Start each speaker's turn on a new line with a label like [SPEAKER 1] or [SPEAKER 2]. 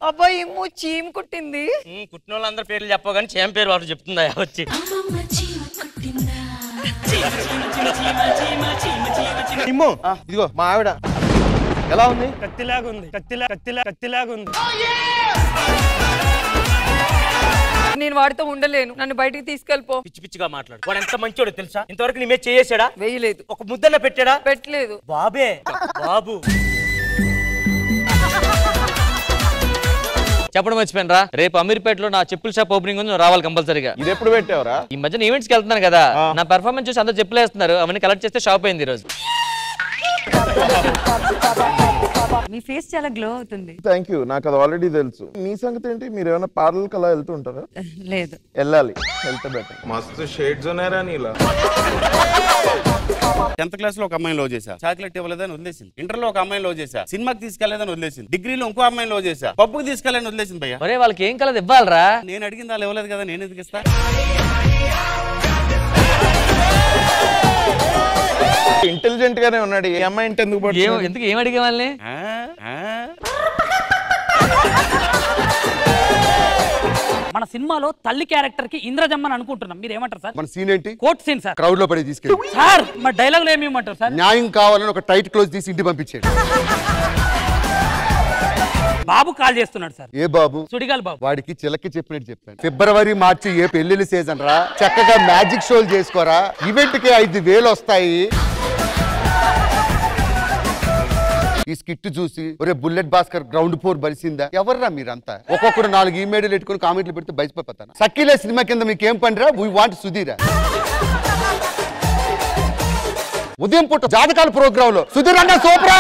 [SPEAKER 1] అబ్బాయి ఏమో చీమ కుట్టింది.
[SPEAKER 2] కుట్టిన వాళ్ళందరి పేర్లు చెప్పవు కానీ చీమ పేరు వాడు చెప్తుందా వచ్చి.
[SPEAKER 3] ఇదిగో మా ఆవిడ ఎలా ఉంది?
[SPEAKER 2] కత్తిలాగుంది. కత్తిలాగుంది.
[SPEAKER 1] నేను వాడితో ఉండలేను, నన్ను బయటికి తీసుకెళ్ళిపో.
[SPEAKER 2] పిచ్చి పిచ్చిగా మాట్లాడు. వాడు ఎంత మంచోడు తెలుసా? ఇంతవరకు నీ మీద చేసాడా?
[SPEAKER 1] వేయలేదు.
[SPEAKER 2] ఒక ముద్దన్న పెట్టాడా?
[SPEAKER 1] పెట్టలేదు.
[SPEAKER 2] బాబే బాబు. చెప్పడం మర్చిపోయినరా, రేపు అమీర్పేటలో నా చెప్పుల షాప్ ఓపెనింగ్ ఉంది, రావాలి కంపల్సరీగా.
[SPEAKER 3] ఇది ఎప్పుడు పెట్టావరా?
[SPEAKER 2] ఈ మధ్యన ఈవెంట్స్ కి వెళ్తున్నాను కదా, నా పెర్ఫార్మెన్స్ చూసి అందరూ చెప్పులు వేస్తున్నారు, అవన్నీ కలెక్ట్ చేస్తే షాప్ అయింది ఈ రోజు.
[SPEAKER 1] మీ ఫేస్ చాలా గ్లో అవుతుంది.
[SPEAKER 3] థ్యాంక్ యూ, నాకు అది ఆల్రెడీ తెలుసు. మీ సంగతి ఏంటి? మీరు ఏమైనా పార్లర్ కలా వెళ్తుంటారా?
[SPEAKER 1] లేదు.
[SPEAKER 3] వెళ్ళాలి, హెల్త్ బెటర్. మస్తు షేడ్స్ ఉన్నారా నీలా.
[SPEAKER 4] 10th క్లాస్ లో ఒక అమ్మాయిని లవ్ చేశా, చాక్లెట్ ఇవ్వలేదని వదిలేసింది. ఇంటర్ లో ఒక అమ్మాయిని లవ్ చేశా, సినిమాకి తీసుకెళ్లేదని వదిలేసింది. డిగ్రీలో ఇంకో అమ్మాయిని లవ్ చేశా, పబ్బుకి తీసుకెళ్ళని వదిలేసింది. భయ్యా
[SPEAKER 2] ఒరే వాళ్ళకి ఏం కలదు ఇవ్వాలరా?
[SPEAKER 4] నేను అడిగింది వాళ్ళు ఇవ్వలేదు కదా, నేను ఎందుకు ఇస్తా?
[SPEAKER 3] ఇంటెలిజెంట్ గానే ఉన్నాడు. ఏ అమ్మాయి అంటే
[SPEAKER 2] ఎందుకు ఏం అడిగే వాళ్ళని?
[SPEAKER 5] మన సినిమాలో తల్లి క్యారెక్టర్ కి ఇంద్రజమ్మని అనుకుంటున్నాం, మీరు ఏమంటారు సార్?
[SPEAKER 6] మన సీన్ ఏంటి?
[SPEAKER 5] Court scene sir.
[SPEAKER 6] క్రౌడ్ లో పడి తీసుకెళ్ళి
[SPEAKER 5] సార్ మా డైలాగ్ లో ఏమంటారు సార్?
[SPEAKER 6] న్యాయం కావాలని ఒక టైట్ క్లోజ్ తీసి ఇంటి పంపించాడు.
[SPEAKER 5] బాబు కాల్ చేస్తున్నాడు సార్.
[SPEAKER 6] ఏ బాబు?
[SPEAKER 5] సుడిగాల్ బాబు.
[SPEAKER 6] వాడికి చిలక్కి చెప్పినట్టు చెప్పాను. ఫిబ్రవరి మార్చి ఏ పెళ్లిళ్ళ సీజన్ రా, చక్కగా మ్యాజిక్ షోలు చేసుకోరా, ఈవెంట్ కి 5,000 వస్తాయి. ఈ స్కిట్ చూసి ఒరే బుల్లెట్ భాస్కర్ గ్రౌండ్ ఫ్లోర్ బలిసిందా? ఎవర్రా మీరంతా? ఒక్కొక్కరు 4 ఈమెయిల్ పెట్టుకుని కామెంట్లు పెడితే బయటపోతాను. సక్కీలే సినిమా కింద మీకేం పనిరా? We want సుధీరా. ఉదయం పూట జాతకాల ప్రోగ్రామ్ లో సుధీర్ అన్న సూపరా.